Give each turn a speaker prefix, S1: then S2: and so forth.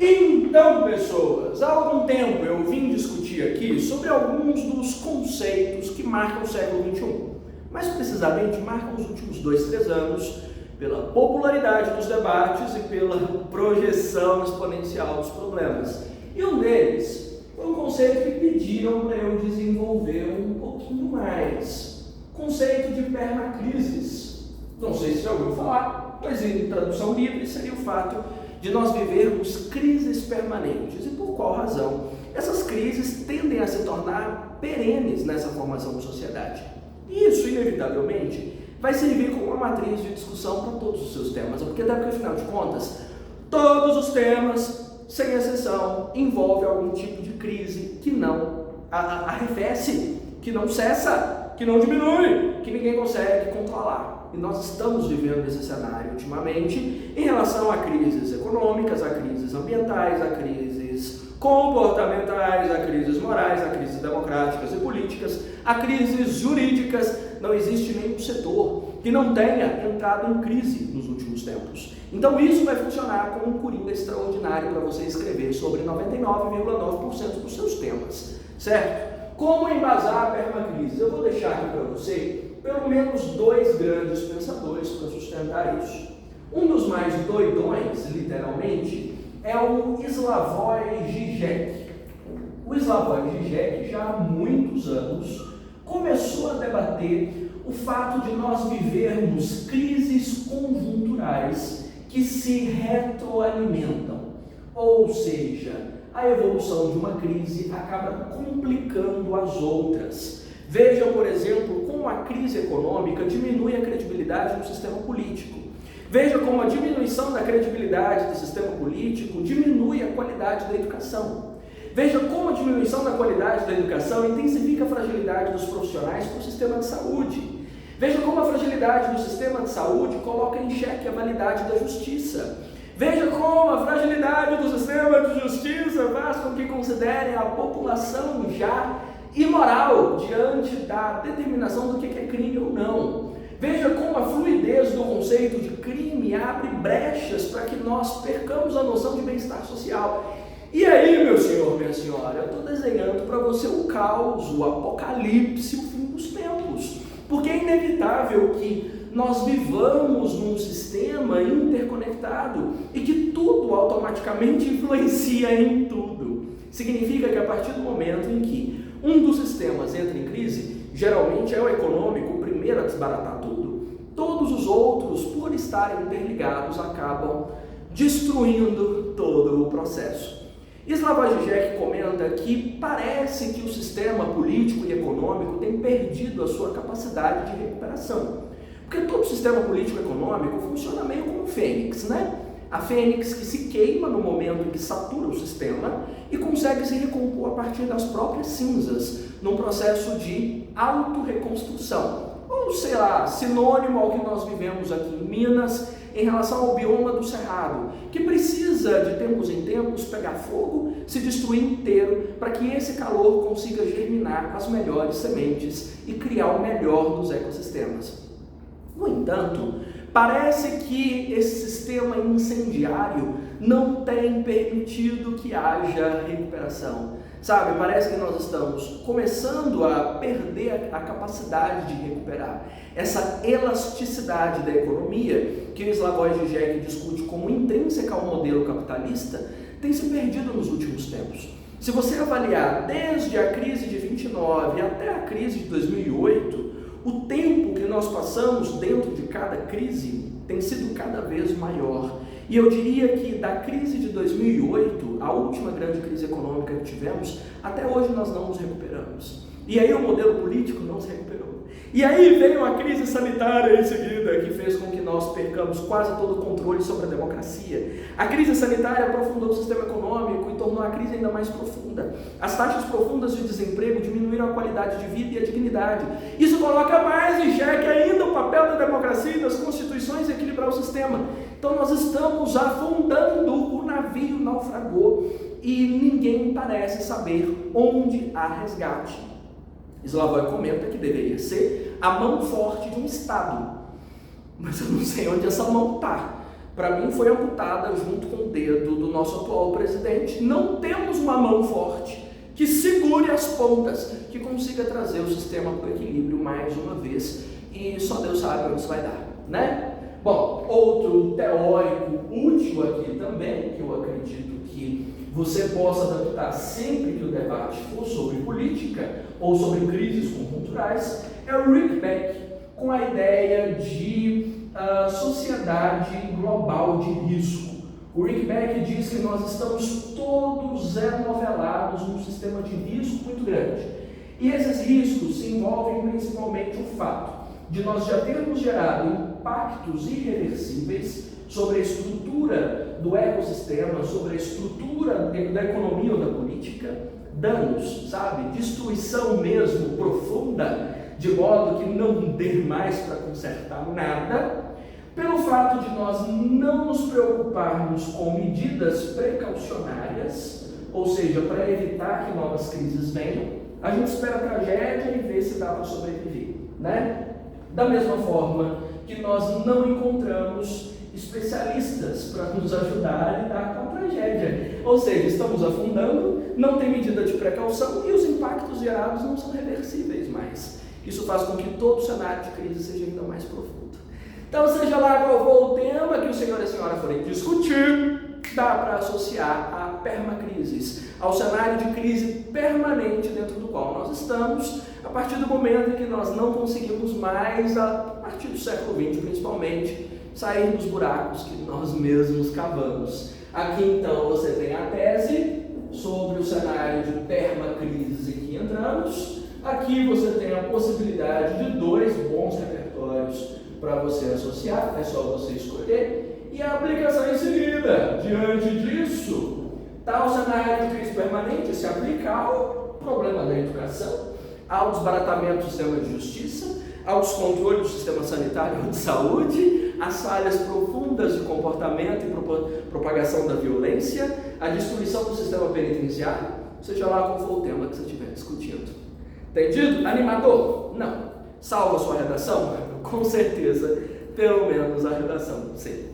S1: Então, pessoas, há algum tempo eu vim discutir aqui sobre alguns dos conceitos que marcam o século XXI, mais precisamente marcam os últimos 2, 3 anos, pela popularidade dos debates e pela projeção exponencial dos problemas. E um deles foi um conceito que pediram para eu desenvolver um pouquinho mais. Conceito de permacrises. Não sei se já ouviu falar, mas em tradução livre seria o fato de nós vivermos crises permanentes. E por qual razão? Essas crises tendem a se tornar perenes nessa formação da sociedade. E isso, inevitavelmente, vai servir como uma matriz de discussão para todos os seus temas, porque afinal de contas, todos os temas, sem exceção, envolvem algum tipo de crise que não arrefece, que não cessa, que não diminui, que ninguém consegue controlar. E nós estamos vivendo esse cenário ultimamente em relação a crises econômicas, a crises ambientais, a crises comportamentais, a crises morais, a crises democráticas e políticas, a crises jurídicas. Não existe nenhum setor que não tenha entrado em crise nos últimos tempos. Então isso vai funcionar como um coringa extraordinário para você escrever sobre 99,9% dos seus temas, certo? Como embasar a permacrise? Eu vou deixar aqui para você pelo menos 2 grandes pensadores para sustentar isso. Um dos mais doidões, literalmente, é o Slavoj Žižek. O Slavoj Žižek, já há muitos anos, começou a debater o fato de nós vivermos crises conjunturais que se retroalimentam. Ou seja, a evolução de uma crise acaba complicando as outras. Veja, por exemplo, como a crise econômica diminui a credibilidade do sistema político. Veja como a diminuição da credibilidade do sistema político diminui a qualidade da educação. Veja como a diminuição da qualidade da educação intensifica a fragilidade dos profissionais para o sistema de saúde. Veja como a fragilidade do sistema de saúde coloca em xeque a validade da justiça. Veja como a fragilidade do sistema de justiça faz com que considerem a população já imoral diante da determinação do que é crime ou não. Veja como a fluidez do conceito de crime abre brechas para que nós percamos a noção de bem-estar social. E aí, meu senhor, minha senhora, eu estou desenhando para você o caos, o apocalipse, o fim dos tempos. Porque é inevitável que nós vivamos num sistema interconectado e que tudo automaticamente influencia em tudo. Significa que a partir do momento em que um dos sistemas entra em crise, geralmente é o econômico o primeiro a desbaratar tudo, todos os outros, por estarem interligados, acabam destruindo todo o processo. Slavoj Žižek comenta que parece que o sistema político e econômico tem perdido a sua capacidade de recuperação. Porque todo sistema político e econômico funciona meio como um fênix, né? A fênix que se queima no momento em que satura o sistema e consegue se recompor a partir das próprias cinzas, num processo de autorreconstrução. Ou, sei lá, sinônimo ao que nós vivemos aqui em Minas em relação ao bioma do Cerrado, que precisa de tempos em tempos pegar fogo, se destruir inteiro, para que esse calor consiga germinar as melhores sementes e criar o melhor dos ecossistemas. No entanto, parece que esse sistema incendiário não tem permitido que haja recuperação. Sabe, parece que nós estamos começando a perder a capacidade de recuperar. Essa elasticidade da economia, que o Slavoj Žižek discute como intrínseca ao modelo capitalista, tem se perdido nos últimos tempos. Se você avaliar desde a crise de 29 até a crise de 2008, o tempo que nós passamos dentro de cada crise tem sido cada vez maior. E eu diria que da crise de 2008, a última grande crise econômica que tivemos, até hoje nós não nos recuperamos. E aí o modelo político não se recuperou. E aí veio a crise sanitária em seguida, que fez com que nós percamos quase todo o controle sobre a democracia. A crise sanitária aprofundou o sistema econômico e tornou a crise ainda mais profunda. As taxas profundas de desemprego diminuíram a qualidade de vida e a dignidade. Isso coloca mais em xeque ainda o papel da democracia e das constituições em equilibrar o sistema. Então nós estamos afundando, o navio naufragou e ninguém parece saber onde há resgate. Slavoj comenta que deveria ser a mão forte de um Estado, mas eu não sei onde essa mão está. para mim, foi amputada junto com o dedo do nosso atual presidente. Não temos uma mão forte que segure as pontas, que consiga trazer o sistema para o equilíbrio mais uma vez, e só Deus sabe onde isso vai dar, né? Bom, outro teórico útil aqui também, que eu acredito que você possa adaptar sempre que o debate for sobre política ou sobre crises conjunturais, é o Rick Beck, com a ideia de sociedade global de risco. O Rick Beck diz que nós estamos todos enovelados num sistema de risco muito grande. E esses riscos se envolvem principalmente o fato de nós já termos gerado impactos irreversíveis sobre a estrutura do ecossistema, sobre a estrutura da economia ou da política, danos, sabe? Destruição mesmo profunda, de modo que não dê mais para consertar nada, pelo fato de nós não nos preocuparmos com medidas precaucionárias, ou seja, para evitar que novas crises venham, a gente espera a tragédia e vê se dá para sobreviver, né? Da mesma forma que nós não encontramos especialistas para nos ajudar a lidar com a tragédia, ou seja, estamos afundando, não tem medida de precaução e os impactos gerados não são reversíveis mais. Isso faz com que todo o cenário de crise seja ainda mais profundo. Então, seja lá qual for o tema que o senhor e a senhora forem discutir, dá para associar a permacrises, ao cenário de crise permanente dentro do qual nós estamos, a partir do momento em que nós não conseguimos mais, a partir do século XX principalmente, sair dos buracos que nós mesmos cavamos. Aqui então você tem a tese sobre o cenário de permacrises em que entramos. Aqui você tem a possibilidade de 2 bons repertórios para você associar, é só você escolher, e a aplicação em seguida. Diante disso, tal cenário de crise permanente se aplica ao problema da educação, ao desbaratamento do sistema de justiça, ao descontrole do sistema sanitário ou de saúde, às falhas profundas de comportamento e propagação da violência, à destruição do sistema penitenciário, seja lá qual for o tema que você estiver discutindo. Entendido? Animador? Não. Salva a sua redação? Com certeza, pelo menos a redação, sim.